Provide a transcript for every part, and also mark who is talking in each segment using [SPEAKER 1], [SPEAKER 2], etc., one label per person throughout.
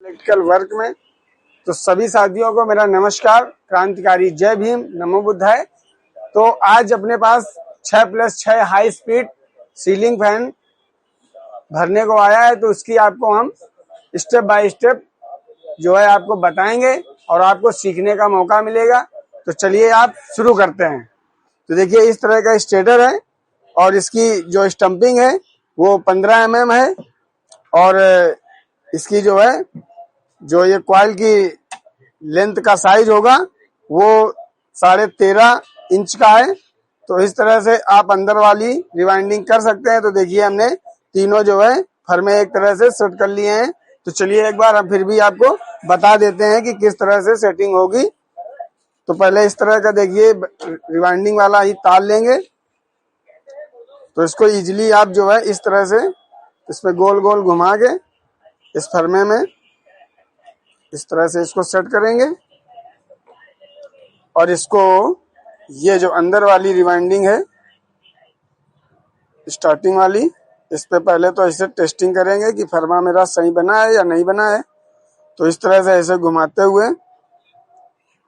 [SPEAKER 1] Electrical work में। तो सभी साथियों को मेरा नमस्कार, क्रांतिकारी जय भीम, नमो बुद्धाय। तो आज अपने पास 6+6 हाई स्पीड सीलिंग फैन भरने को आया है। तो उसकी आपको हम स्टेप बाय स्टेप जो है आपको बताएंगे और आपको सीखने का मौका मिलेगा। तो चलिए आप शुरू करते हैं। तो देखिए इस तरह का स्टेटर है और इसकी जो स्टंपिंग है वो 15 mm है और इसकी जो है जो ये कॉइल की लेंथ का साइज होगा वो 13.5 इंच का है। तो इस तरह से आप अंदर वाली रिवाइंडिंग कर सकते हैं। तो देखिए हमने तीनों जो है फर्मे एक तरह से सेट कर लिए हैं। तो चलिए एक बार हम फिर भी आपको बता देते हैं कि किस तरह से सेटिंग होगी। तो पहले इस तरह का देखिए रिवाइंडिंग वाला ही तार लेंगे। तो इसको इजीली आप जो है इस तरह से इसमें गोल गोल घुमा के इस फर्मे में इस तरह से इसको सेट करेंगे और इसको ये जो अंदर वाली रिवाइंडिंग है स्टार्टिंग वाली, इस पे पहले तो ऐसे टेस्टिंग करेंगे कि फर्मा मेरा सही बना है या नहीं बना है। तो इस तरह से ऐसे घुमाते हुए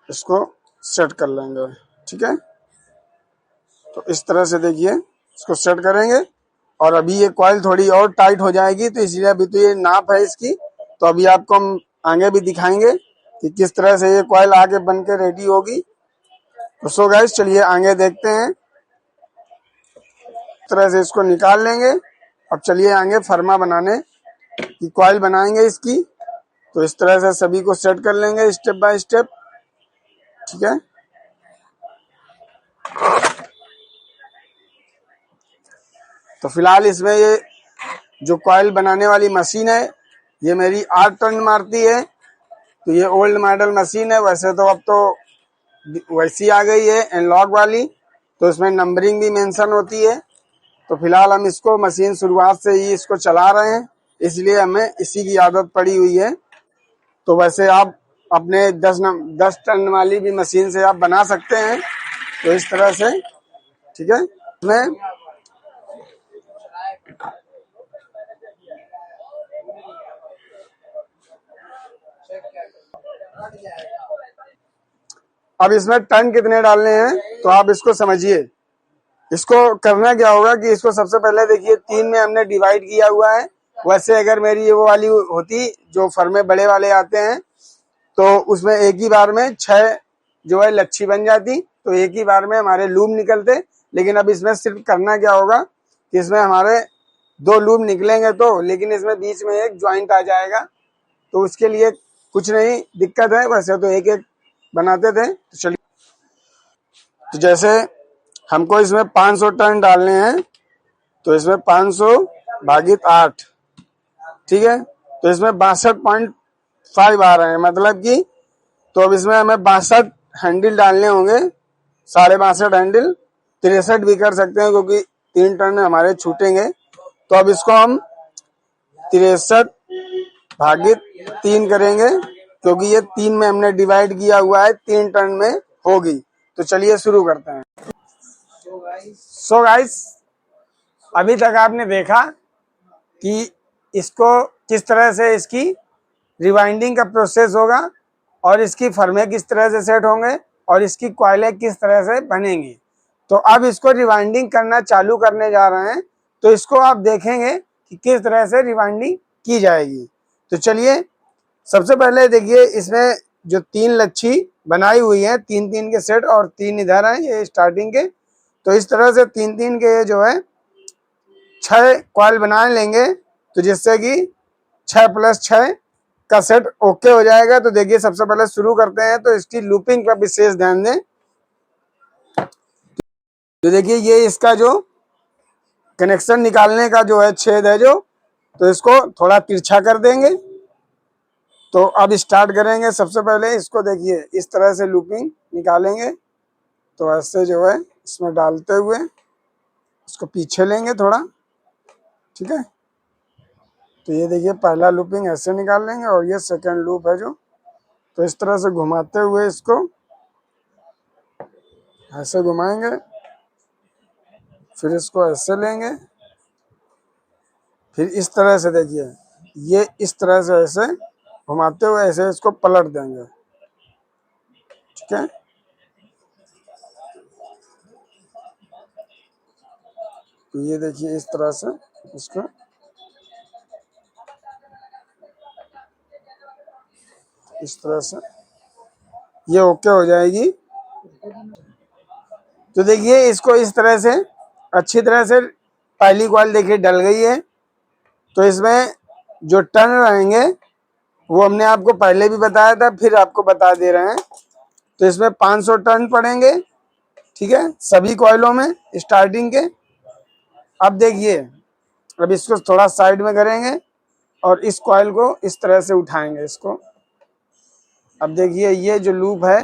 [SPEAKER 1] इसको सेट कर लेंगे, ठीक है। तो इस तरह से देखिए इसको सेट करेंगे और अभी ये कॉइल थोड़ी और टाइट हो जाएगी। तो इसलिए अभी तो ये नाप है इसकी। तो अभी आपको हम आगे भी दिखाएंगे कि किस तरह से ये कॉइल आगे बन के रेडी होगी। तो सो गाइस चलिए आगे देखते हैं। इस तरह से इसको निकाल लेंगे। अब चलिए आगे फर्मा बनाने की कॉइल बनाएंगे इसकी। तो इस तरह से सभी को सेट कर लेंगे स्टेप बाय स्टेप, ठीक है। तो फिलहाल इसमें ये जो कॉइल बनाने वाली मशीन है ये मेरी 8 टन मारती है। तो ये ओल्ड मॉडल मशीन है, वैसे तो अब तो वैसी आ गई है एनालॉग वाली। तो इसमें नंबरिंग भी मेंशन होती है। तो फिलहाल हम इसको मशीन शुरुआत से ही इसको चला रहे हैं, इसलिए हमें इसी की आदत पड़ी हुई है। तो वैसे आप अपने 10 टन वाली भी मशीन से आप बना सकते हैं। तो इस तरह से, ठीक है। इसमें अब इसमें टन कितने डालने हैं तो आप इसको समझिए। इसको करना क्या होगा कि इसको सबसे पहले देखिए 3 में हमने डिवाइड किया हुआ है। वैसे अगर मेरी ये वो वाली होती जो फर्मे बड़े वाले आते हैं तो उसमें एक ही बार में 6 जो है लच्छी बन जाती। तो एक ही बार में हमारे लूम निकलते। लेकिन अब इसमें सिर्फ करना क्या होगा कि इसमें हमारे 2 लूम निकलेंगे तो, लेकिन इसमें बीच में एक ज्वाइंट आ जाएगा। तो उसके लिए कुछ नहीं दिक्कत है, वैसे तो एक एक बनाते थे। तो चलिए, तो जैसे हमको इसमें 500 टन डालने हैं तो इसमें 500 भागित 8, ठीक है। तो इसमें 62.5 आ रहे हैं, मतलब कि तो अब इसमें हमें 62 हैंडल डालने होंगे। 62.5 हैंडल, 63 भी कर सकते हैं क्योंकि 3 टन हमारे छूटेंगे। तो अब इसको हम 63 भागित 3 करेंगे क्योंकि ये 3 में हमने डिवाइड किया हुआ है, 3 टन में होगी। तो चलिए शुरू करते हैं। सो गाइस अभी तक आपने देखा कि इसको किस तरह से इसकी रिवाइंडिंग का प्रोसेस होगा और इसकी फर्मे किस तरह से सेट होंगे और इसकी कॉइलें किस तरह से बनेंगी। तो अब इसको रिवाइंडिंग करना चालू करने जा रहे हैं। तो इसको आप देखेंगे कि किस तरह से रिवाइंडिंग की जाएगी। तो चलिए सबसे पहले देखिए इसमें जो 3 लच्छी बनाई हुई है, 3-3 के सेट और 3 इधर हैं ये स्टार्टिंग के। तो इस तरह से 3-3 के जो है 6 कॉइल बना लेंगे। तो जिससे कि 6+6 का सेट ओके हो जाएगा। तो देखिए सबसे पहले शुरू करते हैं। तो इसकी लूपिंग पर विशेष ध्यान दें। तो देखिए ये इसका जो कनेक्शन निकालने का जो है छेद है जो, तो इसको थोड़ा तिरछा कर देंगे। तो अब स्टार्ट करेंगे। सबसे पहले इसको देखिए इस तरह से लूपिंग निकालेंगे। तो ऐसे जो है इसमें डालते हुए इसको पीछे लेंगे थोड़ा, ठीक है। तो ये देखिए पहला लूपिंग ऐसे निकाल लेंगे और ये सेकंड लूप है जो। तो इस तरह से घुमाते हुए इसको ऐसे घुमाएंगे, फिर इसको ऐसे लेंगे, फिर इस तरह से देखिए ये इस तरह से ऐसे घुमाते हुए ऐसे इसको पलट देंगे। ठीक है, तो ये देखिए इस तरह से इसको इस तरह से ये ओके हो जाएगी। तो देखिए इसको इस तरह से अच्छी तरह से पहली कॉइल देखिए डल गई है। तो इसमें जो टर्न रहेंगे वो हमने आपको पहले भी बताया था, फिर आपको बता दे रहे हैं। तो इसमें 500 टर्न पड़ेंगे। ठीक है, सभी कॉइलों में स्टार्टिंग के। अब देखिए, अब इसको थोड़ा साइड में करेंगे और इस कॉइल को इस तरह से उठाएंगे इसको। अब देखिए ये जो लूप है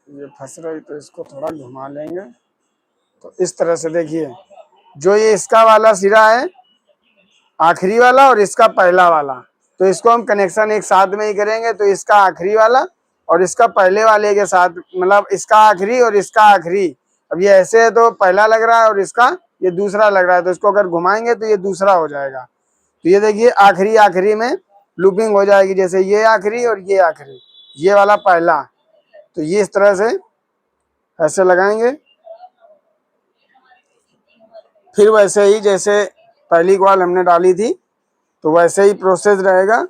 [SPEAKER 1] ये फंस रही, तो इसको थोड़ा घुमा लेंगे। तो इस तरह से देखिए, जो ये इसका वाला सिरा है आखिरी वाला और इसका पहला वाला, तो इसको हम कनेक्शन एक साथ में ही करेंगे। तो इसका आखिरी वाला और इसका पहले वाले के साथ, मतलब इसका आखिरी और इसका आखिरी। अब ये ऐसे है तो पहला लग रहा है और इसका ये दूसरा लग रहा है, तो इसको अगर घुमाएंगे तो ये दूसरा हो जाएगा। तो ये देखिए आखिरी आखिरी में लूपिंग हो जाएगी, जैसे ये आखिरी और ये आखिरी, ये वाला पहला। तो ये इस तरह से ऐसे लगाएंगे। फिर वैसे ही जैसे पहली कॉल हमने डाली थी तो वैसे ही प्रोसेस रहेगा।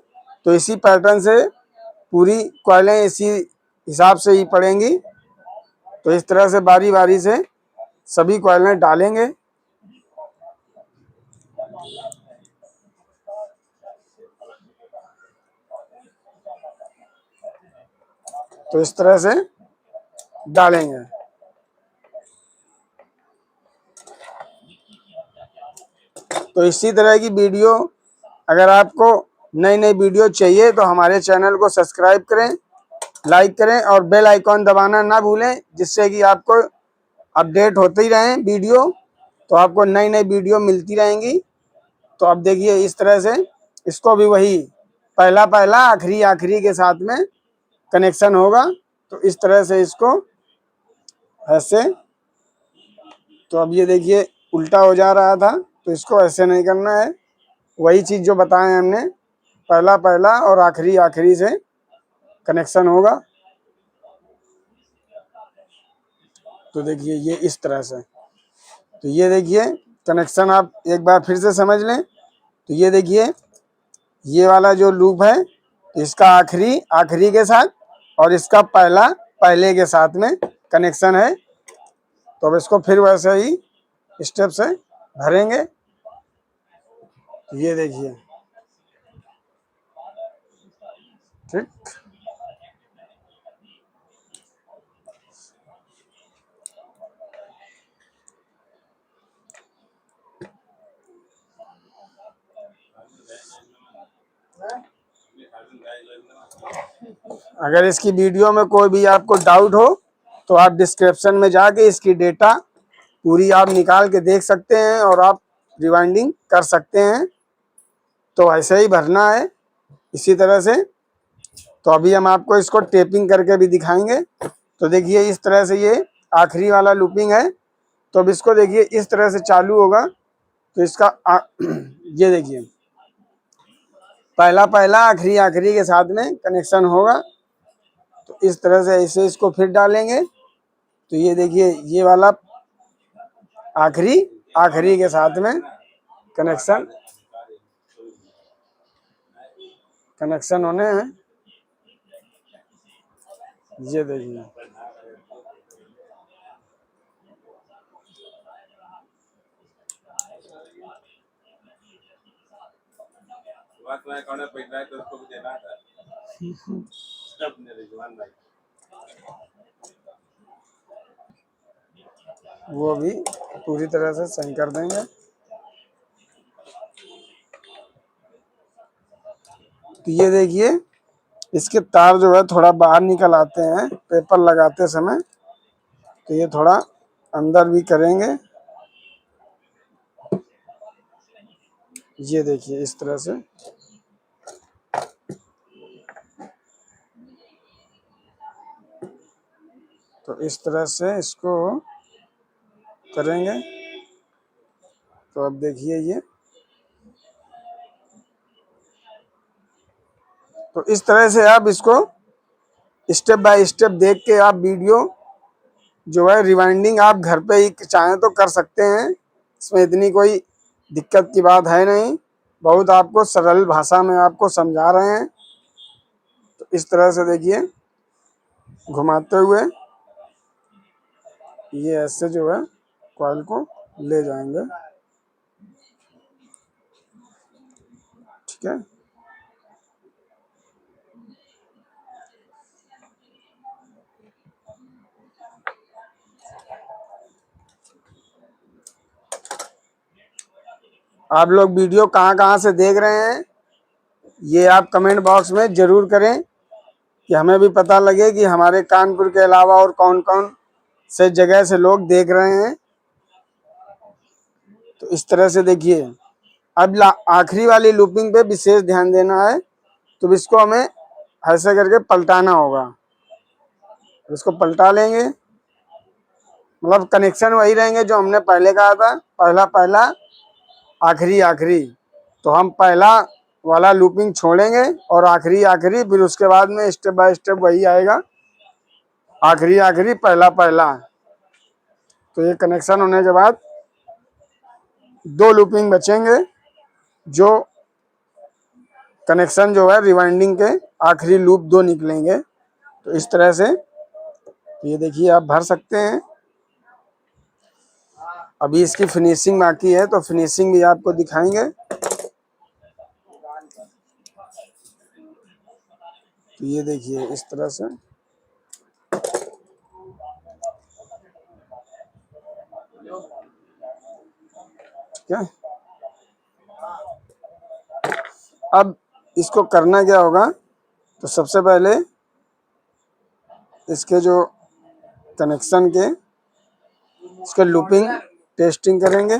[SPEAKER 1] तो इसी पैटर्न से पूरी कॉइलें इसी हिसाब से ही पड़ेंगी। तो इस तरह से बारी बारी से सभी कॉइलें डालेंगे। तो इस तरह से डालेंगे। तो इसी तरह की वीडियो अगर आपको नई नई वीडियो चाहिए तो हमारे चैनल को सब्सक्राइब करें, लाइक करें और बेल आइकॉन दबाना ना भूलें, जिससे कि आपको अपडेट होती रहें वीडियो। तो आपको नई नई वीडियो मिलती रहेंगी। तो अब देखिए इस तरह से इसको भी वही पहला पहला आखिरी आखिरी के साथ में कनेक्शन होगा। तो इस तरह से इसको ऐसे। तो अब ये देखिए उल्टा हो जा रहा था, तो इसको ऐसे नहीं करना है। वही चीज़ जो बताए हमने, पहला पहला और आखिरी आखिरी से कनेक्शन होगा। तो देखिए ये इस तरह से। तो ये देखिए कनेक्शन आप एक बार फिर से समझ लें। तो ये देखिए ये वाला जो लूप है इसका आखिरी आखिरी के साथ और इसका पहला पहले के साथ में कनेक्शन है। तो अब इसको फिर वैसे ही स्टेप से भरेंगे। ये देखिए, ठीक। अगर इसकी वीडियो में कोई भी आपको डाउट हो तो आप डिस्क्रिप्शन में जाके इसकी डेटा पूरी आप निकाल के देख सकते हैं और आप रिवाइंडिंग कर सकते हैं। तो ऐसे ही भरना है इसी तरह से। तो अभी हम आपको इसको टेपिंग करके भी दिखाएंगे। तो देखिए इस तरह से ये आखिरी वाला लूपिंग है। तो अब इसको देखिए इस तरह से चालू होगा। तो इसका ये देखिए पहला पहला आखिरी आखिरी के साथ में कनेक्शन होगा। तो इस तरह से ऐसे इसको फिर डालेंगे। तो ये देखिए ये वाला आखिरी आखिरी के साथ में कनेक्शन कनेक्शन होने हैं। ये देखिए वो भी पूरी तरह से सही कर देंगे। तो ये देखिए इसके तार जो है थोड़ा बाहर निकल आते हैं पेपर लगाते समय। तो ये थोड़ा अंदर भी करेंगे। ये देखिए इस तरह से। तो इस तरह से इसको करेंगे। तो अब देखिए ये तो इस तरह से आप इसको स्टेप बाय स्टेप देख के आप वीडियो जो है रिवाइंडिंग आप घर पे ही चाहें तो कर सकते हैं। इसमें इतनी कोई दिक्कत की बात है नहीं, बहुत आपको सरल भाषा में आपको समझा रहे हैं। तो इस तरह से देखिए घुमाते हुए ये ऐसे जो है कॉइल को ले जाएंगे, ठीक है। आप लोग वीडियो कहाँ कहाँ से देख रहे हैं ये आप कमेंट बॉक्स में जरूर करें कि हमें भी पता लगे कि हमारे कानपुर के अलावा और कौन कौन से जगह से लोग देख रहे हैं। तो इस तरह से देखिए अब आखिरी वाली लूपिंग पे विशेष ध्यान देना है। तो इसको हमें ऐसे करके पलटाना होगा, इसको पलटा लेंगे, मतलब कनेक्शन वही रहेंगे जो हमने पहले कहा था, पहला पहला आखिरी आखिरी। तो हम पहला वाला लूपिंग छोड़ेंगे और आखिरी आखिरी, फिर उसके बाद में स्टेप बाय स्टेप वही आएगा, आखिरी आखिरी पहला पहला। तो ये कनेक्शन होने के बाद 2 लूपिंग बचेंगे, जो कनेक्शन जो है रिवाइंडिंग के आखिरी लूप 2 निकलेंगे। तो इस तरह से ये देखिए आप भर सकते हैं। अभी इसकी फिनिशिंग बाकी है, तो फिनिशिंग भी आपको दिखाएंगे। तो ये देखिए इस तरह से ठीक है। अब इसको करना क्या होगा, तो सबसे पहले इसके जो कनेक्शन के इसके लूपिंग टेस्टिंग करेंगे।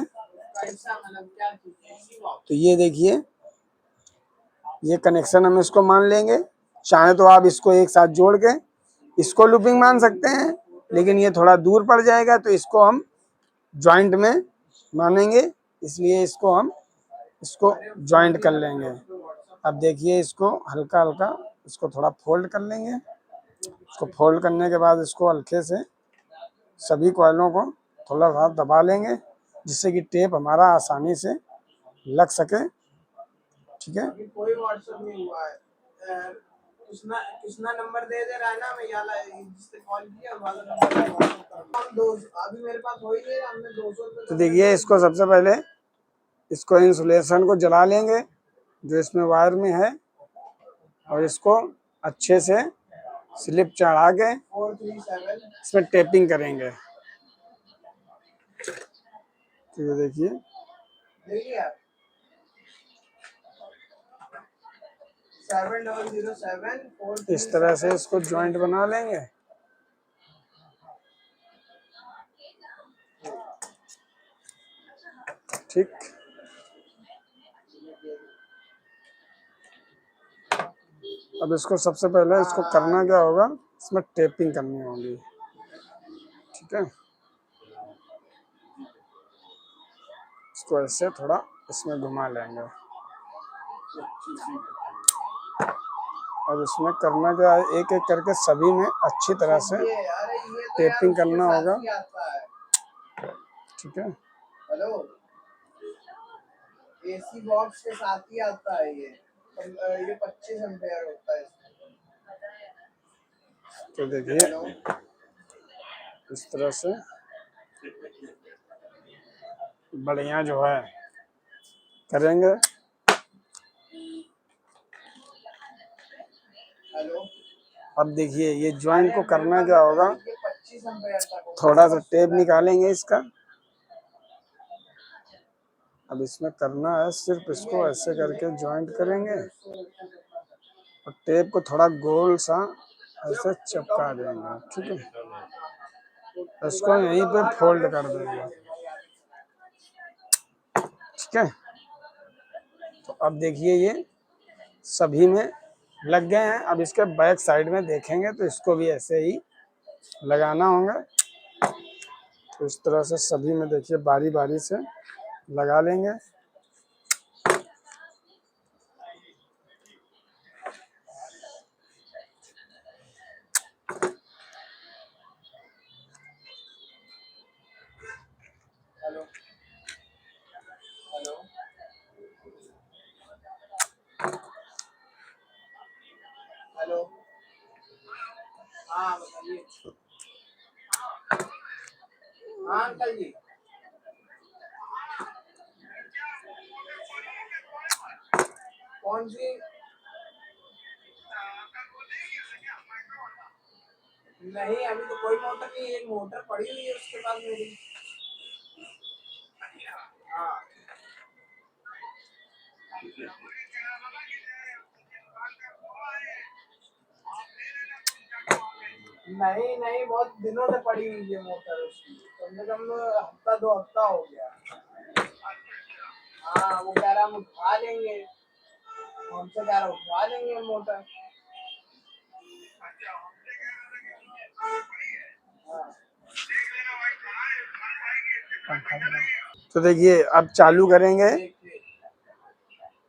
[SPEAKER 1] तो ये देखिए ये कनेक्शन हम इसको मान लेंगे, चाहे तो आप इसको एक साथ जोड़ के इसको लूपिंग मान सकते हैं, लेकिन ये थोड़ा दूर पड़ जाएगा तो इसको हम जॉइंट में मानेंगे, इसलिए इसको जॉइंट कर लेंगे। अब देखिए इसको हल्का हल्का इसको थोड़ा फोल्ड कर लेंगे। इसको फोल्ड करने के बाद इसको हल्के से सभी कॉइलों को थोड़ा सा दबा लेंगे, जिससे कि टेप हमारा आसानी से लग सके, ठीक है। कोई व्हाट्सएप नहीं हुआ है, किसना नंबर दे रहा है ना, मैं जिससे कॉल किया वाला नंबर अभी मेरे पास हो ही नहीं, हमने 200। तो देखिए इसको सबसे पहले इसको इंसुलेशन को जला लेंगे जो इसमें वायर में है, और इसको अच्छे से स्लिप चढ़ा के इसमें टेपिंग करेंगे। तो ये देखिए इस तरह से इसको जॉइंट बना लेंगे। ठीक, अब इसको सबसे पहले इसको करना क्या होगा, इसमें टेपिंग करनी होगी, ठीक है। इसको ऐसे थोड़ा इसमें घुमा लेंगे। अब इसमें करना क्या है, एक एक करके सभी में अच्छी तरह से टेपिंग करना होगा, ठीक है। हेलो, एसी बॉक्स के साथ ही आता है ये 25 एम्पेयर होता है। तो देखिए इस तरह से बढ़िया जो है करेंगे। अब देखिए ये ज्वाइंट को करना क्या होगा, थोड़ा सा टेप निकालेंगे इसका। अब इसमें करना है सिर्फ इसको ऐसे करके ज्वाइंट करेंगे और टेप को थोड़ा गोल सा ऐसे चिपका देंगे, ठीक है। इसको यहीं पे फोल्ड कर देंगे, ठीक है। तो अब देखिए ये सभी में लग गए हैं। अब इसके बैक साइड में देखेंगे तो इसको भी ऐसे ही लगाना होगा। तो इस तरह से सभी में देखिए बारी बारी से लगा लेंगे।
[SPEAKER 2] हाँ बताइए। हाँ अंकल जी। कौन सी? नहीं अभी तो कोई मोटर नहीं, एक मोटर पड़ी हुई है उसके पास मेरी। हाँ नहीं नहीं, बहुत दिनों से पड़ी हुई है मोटर उसकी, कम से कम हफ्ता 2 हफ्ता हो गया। हाँ वो कह रहा हम उठवा लेंगे, हमसे कह रहा उठवा लेंगे मोटर।
[SPEAKER 1] तो देखिए अब चालू करेंगे।
[SPEAKER 2] ठीक ठीक।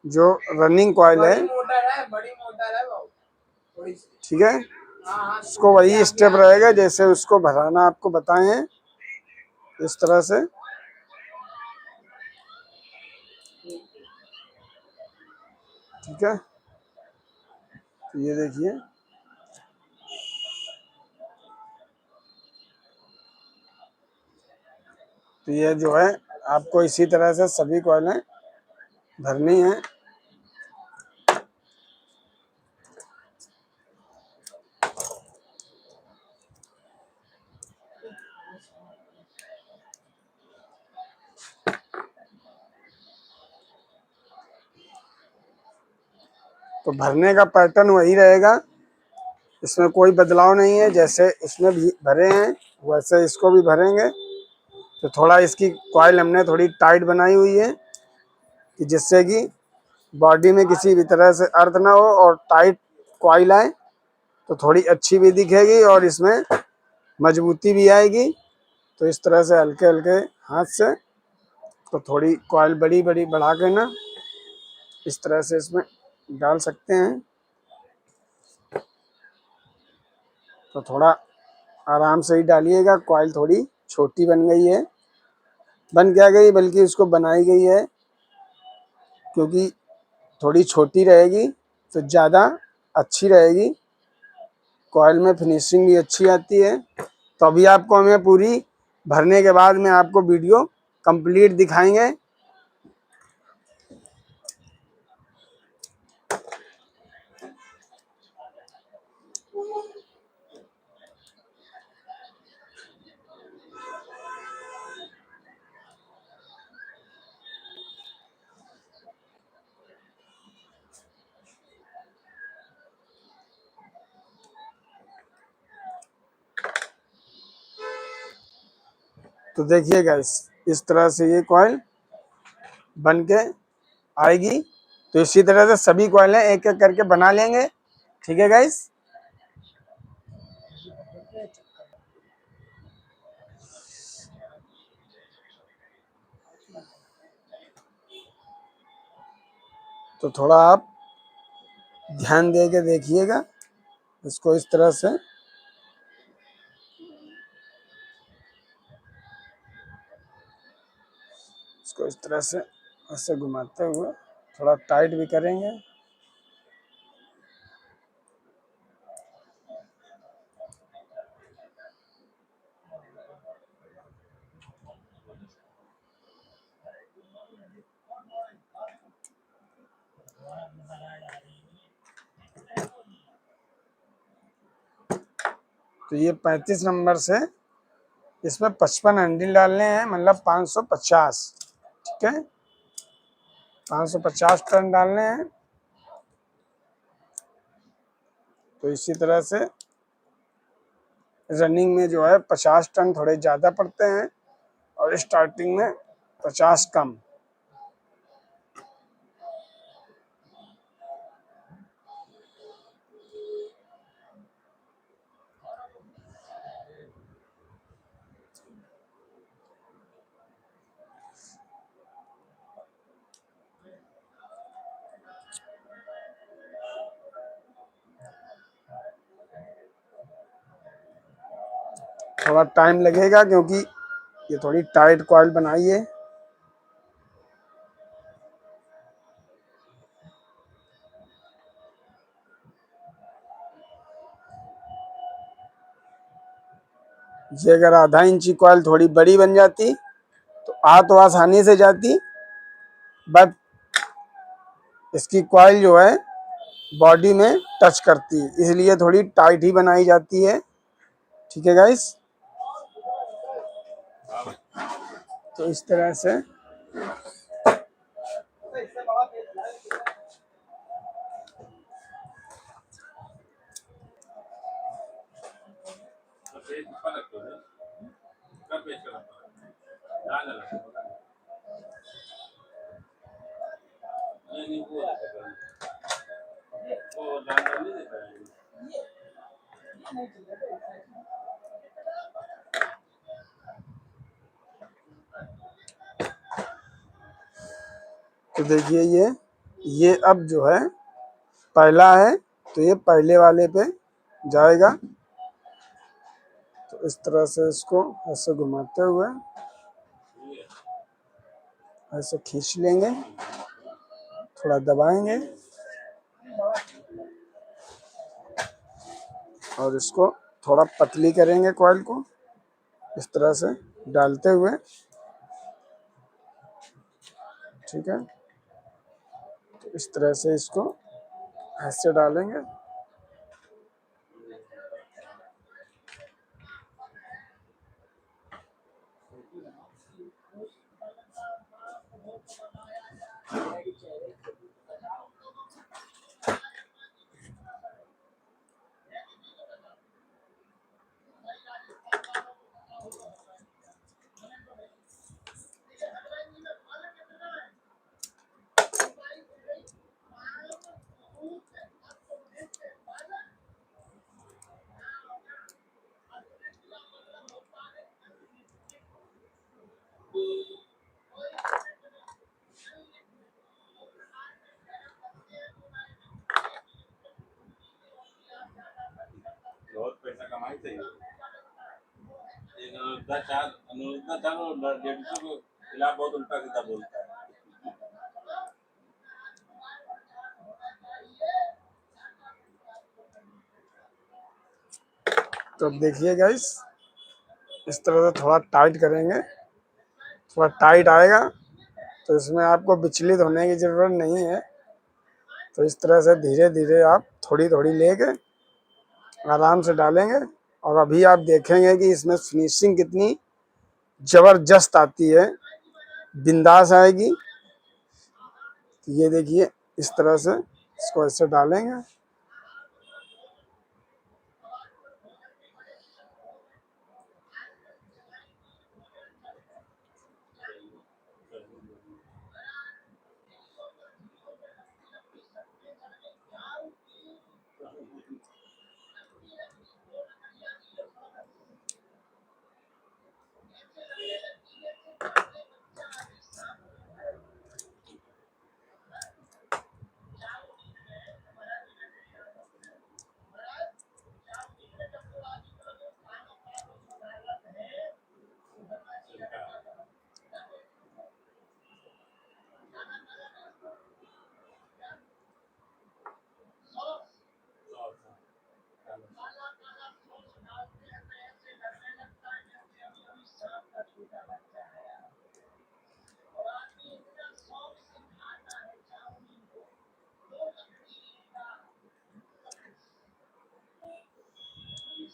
[SPEAKER 1] जो रनिंग कॉइल है,
[SPEAKER 2] बड़ी मोटर है, बड़ी मोटर है वो थोड़ी सी।
[SPEAKER 1] ठीक है,
[SPEAKER 2] हाँ हाँ
[SPEAKER 1] उसको वही स्टेप रहेगा जैसे उसको भराना आपको बताए हैं, इस तरह से। ठीक है, तो ये देखिए, तो ये जो है आपको इसी तरह से सभी कॉइलें भरनी है। तो भरने का पैटर्न वही रहेगा, इसमें कोई बदलाव नहीं है। जैसे इसमें भी भरे हैं वैसे इसको भी भरेंगे। तो थोड़ा इसकी कॉइल हमने थोड़ी टाइट बनाई हुई है कि जिससे कि बॉडी में किसी भी तरह से अर्थ ना हो और टाइट कॉइल आए तो थोड़ी अच्छी भी दिखेगी और इसमें मजबूती भी आएगी। तो इस तरह से हल्के हल्के हाथ से तो थोड़ी कॉइल बड़ी बड़ी बढ़ा के ना इस तरह से इसमें डाल सकते हैं। तो थोड़ा आराम से ही डालिएगा, कॉइल थोड़ी छोटी बन गई है, बन क्या गई बल्कि उसको बनाई गई है क्योंकि थोड़ी छोटी रहेगी तो ज़्यादा अच्छी रहेगी, कॉइल में फिनिशिंग भी अच्छी आती है। तो अभी आपको हमें पूरी भरने के बाद में आपको वीडियो कंप्लीट दिखाएंगे। तो देखिए गाइस, इस तरह से ये कॉइल बन के आएगी। तो इसी तरह से सभी कॉइलें एक एक करके बना लेंगे। ठीक है गाइस। तो थोड़ा आप ध्यान दे के देखिएगा इसको, इस तरह से इसको इस तरह से ऐसे घुमाते हुए थोड़ा टाइट भी करेंगे। तो ये 35 नंबर से इसमें 55 हैंडल डालने हैं, मतलब 550। ठीक है, 550 टन डालने हैं। तो इसी तरह से रनिंग में जो है 50 टन थोड़े ज़्यादा पड़ते हैं और स्टार्टिंग में 50 कम। थोड़ा टाइम लगेगा क्योंकि ये थोड़ी टाइट कॉइल बनाई है। ये अगर आधा इंची कॉइल थोड़ी बड़ी बन जाती तो आ तो आसानी से जाती, बट इसकी कॉइल जो है बॉडी में टच करती है, इसलिए थोड़ी टाइट ही बनाई जाती है। ठीक है गाइस, तो इस तरह से तो देखिए ये अब जो है पहला है, तो ये पहले वाले पे जाएगा। तो इस तरह से इसको ऐसे घुमाते हुए ऐसे खींच लेंगे, थोड़ा दबाएंगे और इसको थोड़ा पतली करेंगे कॉइल को इस तरह से डालते हुए। ठीक है, तो इस तरह से इसको ऐसे डालेंगे।
[SPEAKER 3] बहुत पैसा कमाई थे अनुरुद्धा चार और लेडीजों के खिलाफ बहुत उल्टा सीधा बोलता है।
[SPEAKER 1] तो अब देखिए गाइस, इस तरह से थोड़ा टाइट करेंगे, थोड़ा टाइट आएगा तो इसमें आपको विचलित होने की ज़रूरत नहीं है। तो इस तरह से धीरे धीरे आप थोड़ी थोड़ी लेके आराम से डालेंगे और अभी आप देखेंगे कि इसमें फिनिशिंग कितनी ज़बरदस्त आती है, बिंदास आएगी। ये देखिए इस तरह से इसको ऐसे डालेंगे।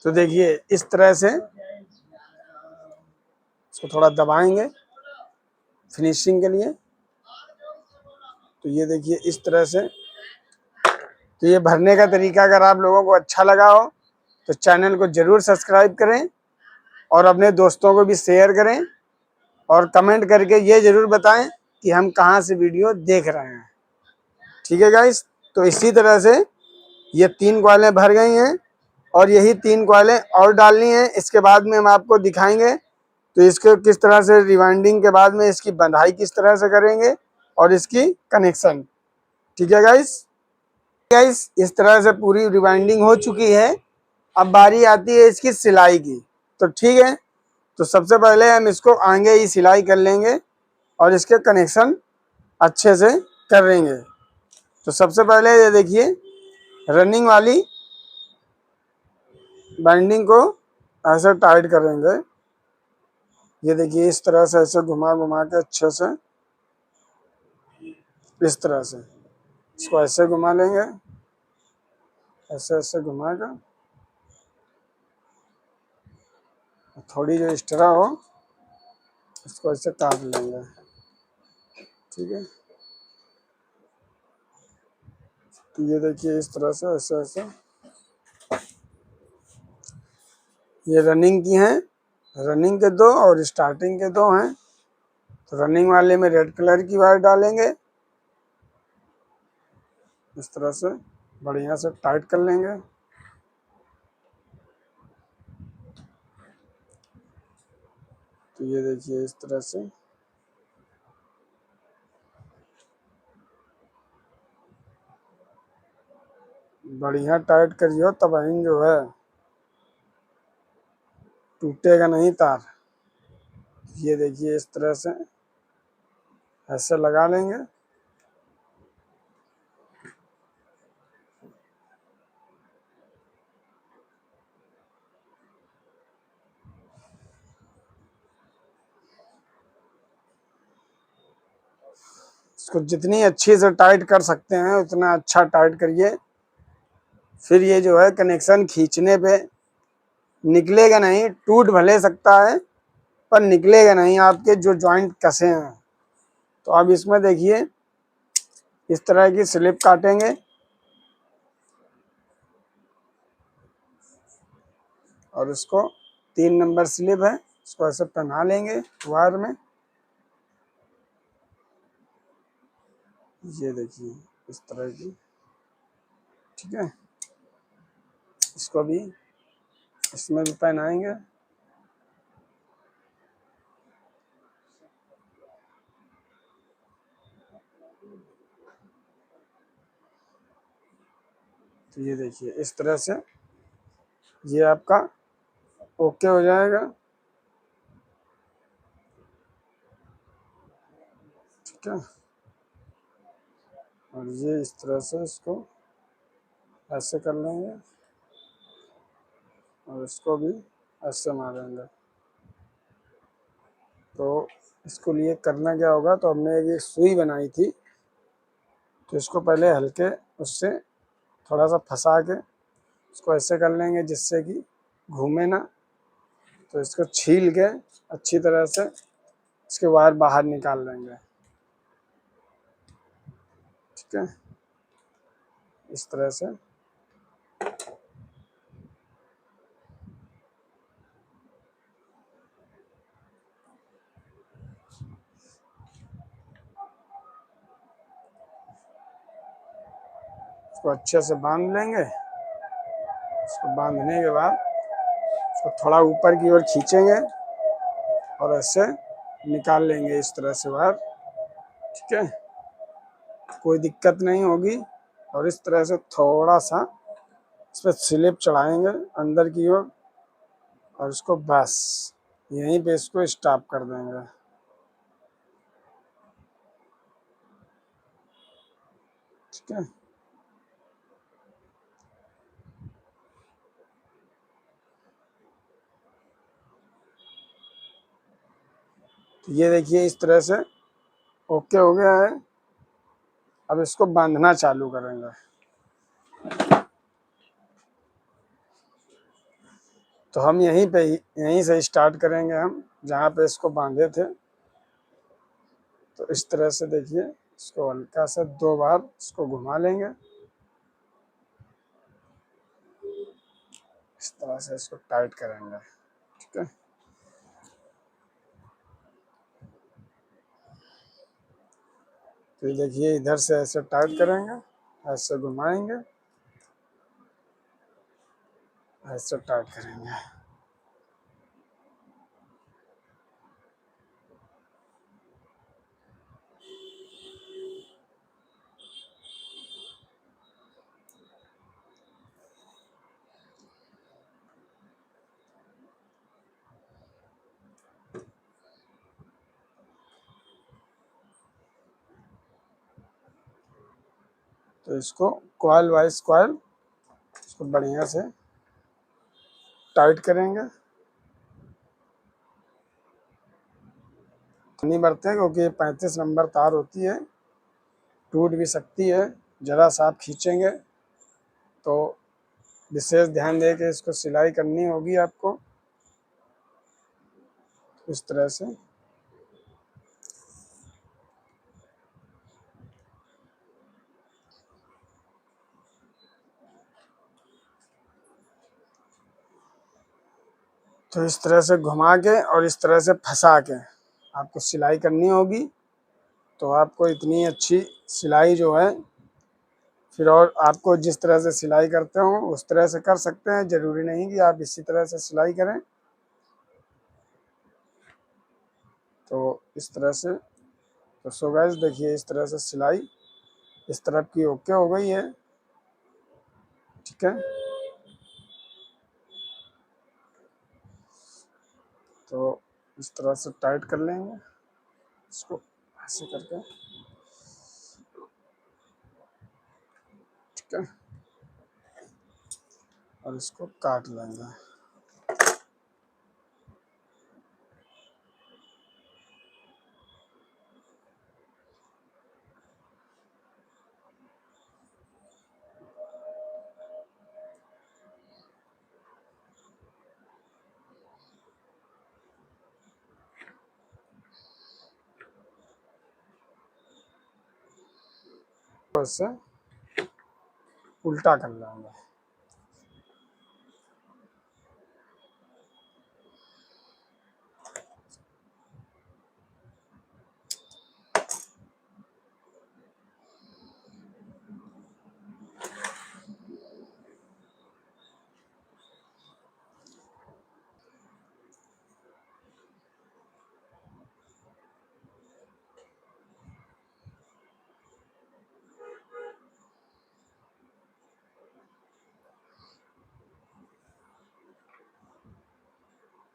[SPEAKER 1] तो देखिए इस तरह से इसको थोड़ा दबाएंगे फिनिशिंग के लिए। तो ये देखिए इस तरह से। तो ये भरने का तरीका अगर आप लोगों को अच्छा लगा हो तो चैनल को ज़रूर सब्सक्राइब करें और अपने दोस्तों को भी शेयर करें और कमेंट करके ये ज़रूर बताएं कि हम कहाँ से वीडियो देख रहे हैं। ठीक है गाइस, तो इसी तरह से ये 3 कॉइलें भर गई हैं और यही 3 कॉइलें और डालनी हैं। इसके बाद में हम आपको दिखाएंगे तो इसको किस तरह से रिवाइंडिंग के बाद में इसकी बंधाई किस तरह से करेंगे और इसकी कनेक्शन। ठीक है गाइस, इस तरह से पूरी रिवाइंडिंग हो चुकी है। अब बारी आती है इसकी सिलाई की। तो ठीक है, तो सबसे पहले हम इसको आगे ही सिलाई कर लेंगे और इसके कनेक्शन अच्छे से कर लेंगे। तो सबसे पहले ये देखिए रनिंग वाली बाइंडिंग को ऐसे टाइट करेंगे। ये देखिए इस तरह से ऐसे घुमा घुमा के अच्छे से, इस तरह से इसको ऐसे घुमा लेंगे, ऐसे ऐसे घुमा कर थोड़ी जो एक्स्ट्रा हो इसको ऐसे काट लेंगे। ठीक है, तो ये देखिए इस तरह से ऐसे ऐसे ये रनिंग की हैं, रनिंग के दो और स्टार्टिंग के दो हैं। तो रनिंग वाले में रेड कलर की वायर डालेंगे, इस तरह से बढ़िया से टाइट कर लेंगे। तो ये देखिए इस तरह से बढ़िया टाइट करियो, तब ही जो है टूटेगा नहीं तार। ये देखिए इस तरह से ऐसे लगा लेंगे। इसको जितनी अच्छी से टाइट कर सकते हैं उतना अच्छा टाइट करिए। फिर ये जो है कनेक्शन खींचने पे निकलेगा नहीं, टूट भले सकता है पर निकलेगा नहीं आपके जो जॉइंट कसे हैं। तो अब इसमें देखिए इस तरह की स्लिप काटेंगे और इसको 3 नंबर स्लिप है, इसको ऐसे पहना लेंगे वायर में। ये देखिए इस तरह की, ठीक है, इसको भी इसमें भी पहनाएंगे। तो ये देखिए इस तरह से ये आपका ओके हो जाएगा। ठीक है, और ये इस तरह से इसको ऐसे कर लेंगे और इसको भी ऐसे मारेंगे। तो इसको लिए करना क्या होगा, तो हमने एक सुई बनाई थी, तो इसको पहले हल्के उससे थोड़ा सा फंसा के इसको ऐसे कर लेंगे जिससे कि घूमे ना। तो इसको छील के अच्छी तरह से इसके वायर बाहर निकाल लेंगे। ठीक है, इस तरह से। इसको अच्छे से बांध लेंगे। इसको बांधने के बाद इसको थोड़ा ऊपर की ओर खींचेंगे और ऐसे निकाल लेंगे इस तरह से वायर। ठीक है, कोई दिक्कत नहीं होगी। और इस तरह से थोड़ा सा इस पर स्लिप चढ़ाएंगे अंदर की ओर और इसको बस यहीं पे इसको स्टॉप कर देंगे। ठीक है, तो ये देखिए इस तरह से ओके हो गया है। अब इसको बांधना चालू करेंगे। तो हम यहीं से स्टार्ट करेंगे, हम जहाँ पे इसको बांधे थे। तो इस तरह से देखिए इसको हल्का सा 2 बार इसको घुमा लेंगे, इस तरह से इसको टाइट करेंगे। ठीक है, तो ये देखिए इधर से ऐसे टाइट करेंगे, ऐसे घुमाएंगे, ऐसे टाइट करेंगे। तो इसको कॉइल वाइज कॉइल इसको बढ़िया से टाइट करेंगे। नहीं बढ़ते क्योंकि 35 नंबर तार होती है, टूट भी सकती है। ज़रा सा आप खींचेंगे तो विशेष ध्यान दे के इसको सिलाई करनी होगी आपको इस तरह से। तो इस तरह से घुमा के और इस तरह से फंसा के आपको सिलाई करनी होगी। तो आपको इतनी अच्छी सिलाई जो है, फिर और आपको जिस तरह से सिलाई करते हो उस तरह से कर सकते हैं, ज़रूरी नहीं कि आप इसी तरह से सिलाई करें। तो इस तरह से, तो सो गाइस देखिए इस तरह से सिलाई इस तरफ की ओके हो गई है, ठीक है। तो इस तरह से टाइट कर लेंगे इसको ऐसे करके, ठीक है, और इसको काट लेंगे। तो इससे उल्टा कर लेंगे।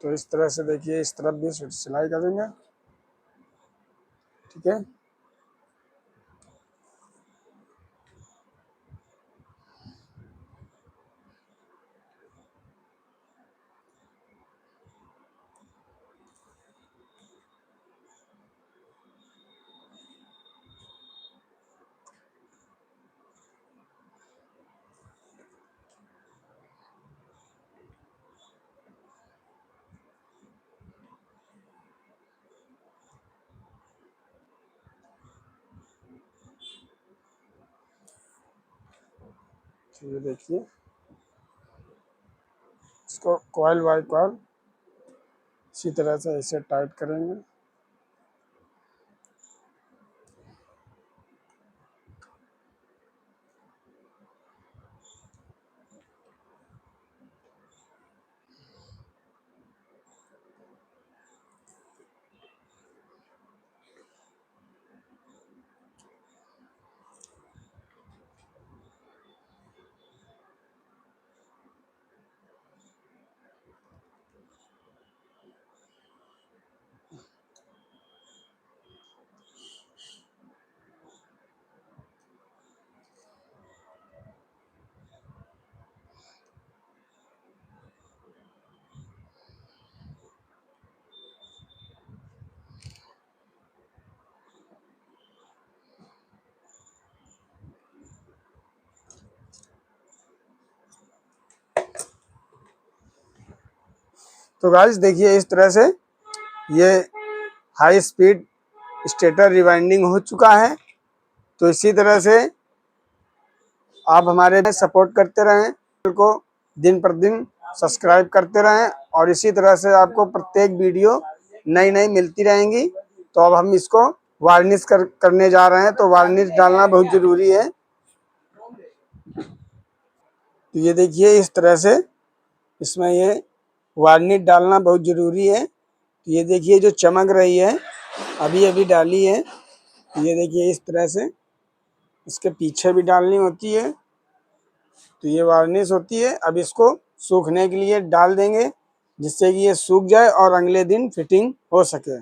[SPEAKER 1] तो इस तरह से देखिए इस तरफ भी सिलाई करेंगे, ठीक है। तो ये देखिए इसको कॉइल बाय कॉइल इसी तरह से ऐसे टाइट करेंगे। तो गाइस देखिए इस तरह से ये हाई स्पीड स्टेटर रिवाइंडिंग हो चुका है। तो इसी तरह से आप हमारे सपोर्ट करते रहें, को दिन पर दिन सब्सक्राइब करते रहें और इसी तरह से आपको प्रत्येक वीडियो नई नई मिलती रहेंगी। तो अब हम इसको वार्निश करने जा रहे हैं। तो वार्निश डालना बहुत ज़रूरी है। तो ये देखिए इस तरह से इसमें ये वार्निश डालना बहुत ज़रूरी है। तो ये देखिए जो चमक रही है अभी अभी डाली है, ये देखिए इस तरह से इसके पीछे भी डालनी होती है। तो ये वार्निश होती है। अब इसको सूखने के लिए डाल देंगे जिससे कि ये सूख जाए और अगले दिन फिटिंग हो सके।